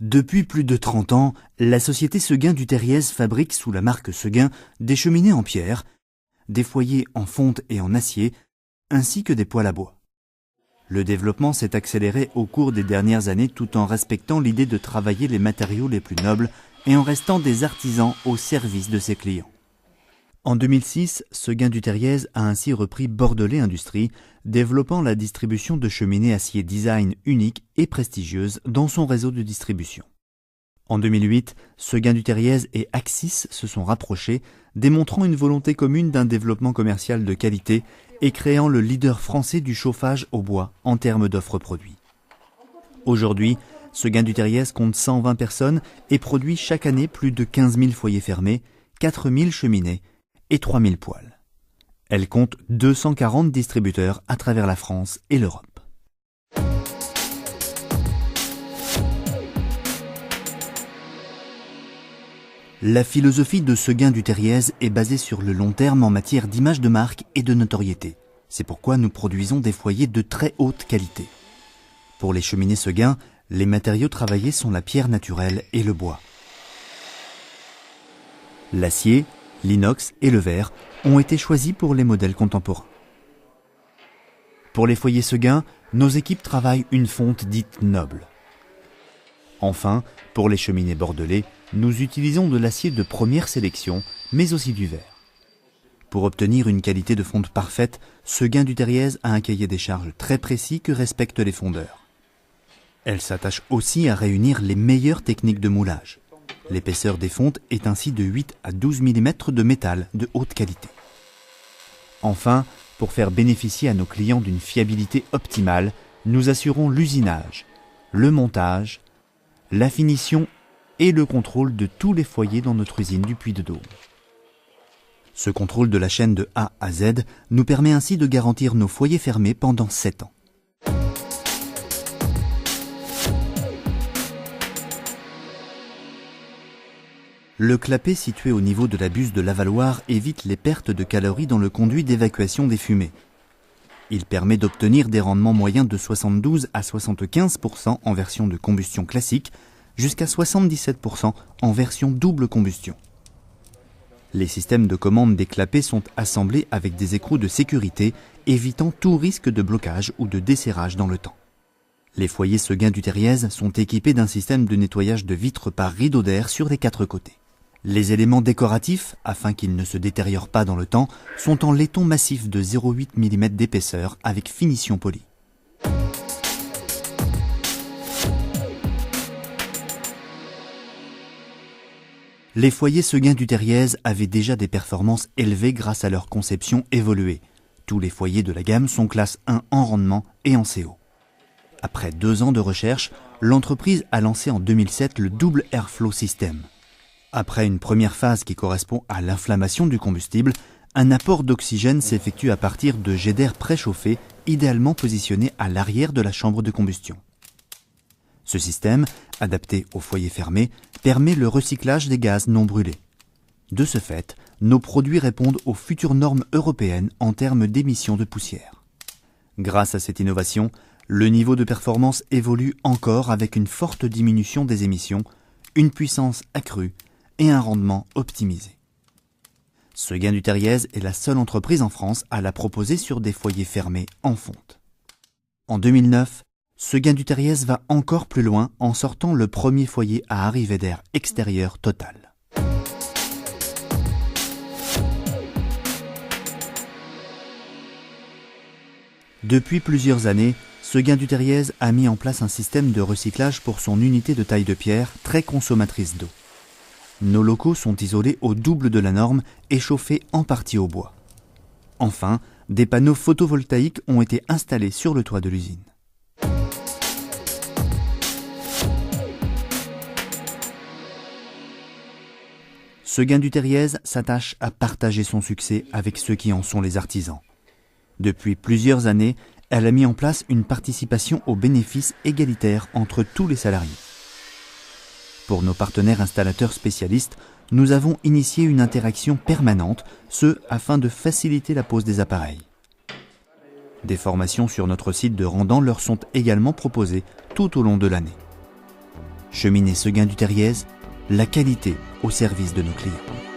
Depuis plus de 30 ans, la société Seguin du Terriez fabrique sous la marque Seguin des cheminées en pierre, des foyers en fonte et en acier, ainsi que des poêles à bois. Le développement s'est accéléré au cours des dernières années tout en respectant l'idée de travailler les matériaux les plus nobles et en restant des artisans au service de ses clients. En 2006, Seguin du Terriez a ainsi repris Bordelais Industrie, développant la distribution de cheminées acier design uniques et prestigieuses dans son réseau de distribution. En 2008, Seguin du Terriez et Axis se sont rapprochés, démontrant une volonté commune d'un développement commercial de qualité et créant le leader français du chauffage au bois en termes d'offres produits. Aujourd'hui, Seguin du Terriez compte 120 personnes et produit chaque année plus de 15 000 foyers fermés, 4 000 cheminées et 3 000 poêles. Elle compte 240 distributeurs à travers la France et l'Europe. La philosophie de Seguin du Terriez est basée sur le long terme en matière d'image de marque et de notoriété. C'est pourquoi nous produisons des foyers de très haute qualité. Pour les cheminées Seguin, les matériaux travaillés sont la pierre naturelle et le bois. L'acier, l'inox et le verre ont été choisis pour les modèles contemporains. Pour les foyers Seguin, nos équipes travaillent une fonte dite noble. Enfin, pour les cheminées bordelais, nous utilisons de l'acier de première sélection, mais aussi du verre. Pour obtenir une qualité de fonte parfaite, Seguin du Terriez a un cahier des charges très précis que respectent les fondeurs. Elle s'attache aussi à réunir les meilleures techniques de moulage. L'épaisseur des fontes est ainsi de 8 à 12 mm de métal de haute qualité. Enfin, pour faire bénéficier à nos clients d'une fiabilité optimale, nous assurons l'usinage, le montage, la finition et le contrôle de tous les foyers dans notre usine du Puy-de-Dôme. Ce contrôle de la chaîne de A à Z nous permet ainsi de garantir nos foyers fermés pendant 7 ans. Le clapet situé au niveau de la buse de l'avaloir évite les pertes de calories dans le conduit d'évacuation des fumées. Il permet d'obtenir des rendements moyens de 72 à 75% en version de combustion classique, jusqu'à 77% en version double combustion. Les systèmes de commande des clapets sont assemblés avec des écrous de sécurité, évitant tout risque de blocage ou de desserrage dans le temps. Les foyers Seguin du Terriez sont équipés d'un système de nettoyage de vitres par rideau d'air sur les 4 côtés. Les éléments décoratifs, afin qu'ils ne se détériorent pas dans le temps, sont en laiton massif de 0,8 mm d'épaisseur avec finition polie. Les foyers Seguin du Terriez avaient déjà des performances élevées grâce à leur conception évoluée. Tous les foyers de la gamme sont classe 1 en rendement et en CO. Après 2 ans de recherche, l'entreprise a lancé en 2007 le Double Airflow System. Après une première phase qui correspond à l'inflammation du combustible, un apport d'oxygène s'effectue à partir de jets d'air préchauffés, idéalement positionnés à l'arrière de la chambre de combustion. Ce système, adapté aux foyers fermés, permet le recyclage des gaz non brûlés. De ce fait, nos produits répondent aux futures normes européennes en termes d'émissions de poussière. Grâce à cette innovation, le niveau de performance évolue encore avec une forte diminution des émissions, une puissance accrue et un rendement optimisé. Seguin du Terriez est la seule entreprise en France à la proposer sur des foyers fermés en fonte. En 2009, Seguin du Terriez va encore plus loin en sortant le premier foyer à arrivée d'air extérieur total. Depuis plusieurs années, Seguin du Terriez a mis en place un système de recyclage pour son unité de taille de pierre très consommatrice d'eau. Nos locaux sont isolés au double de la norme et chauffés en partie au bois. Enfin, des panneaux photovoltaïques ont été installés sur le toit de l'usine. Seguin du Terriez s'attache à partager son succès avec ceux qui en sont les artisans. Depuis plusieurs années, elle a mis en place une participation aux bénéfices égalitaires entre tous les salariés. Pour nos partenaires installateurs spécialistes, nous avons initié une interaction permanente, ce afin de faciliter la pose des appareils. Des formations sur notre site de rendant leur sont également proposées tout au long de l'année. Cheminée Seguin du Terriez, la qualité au service de nos clients.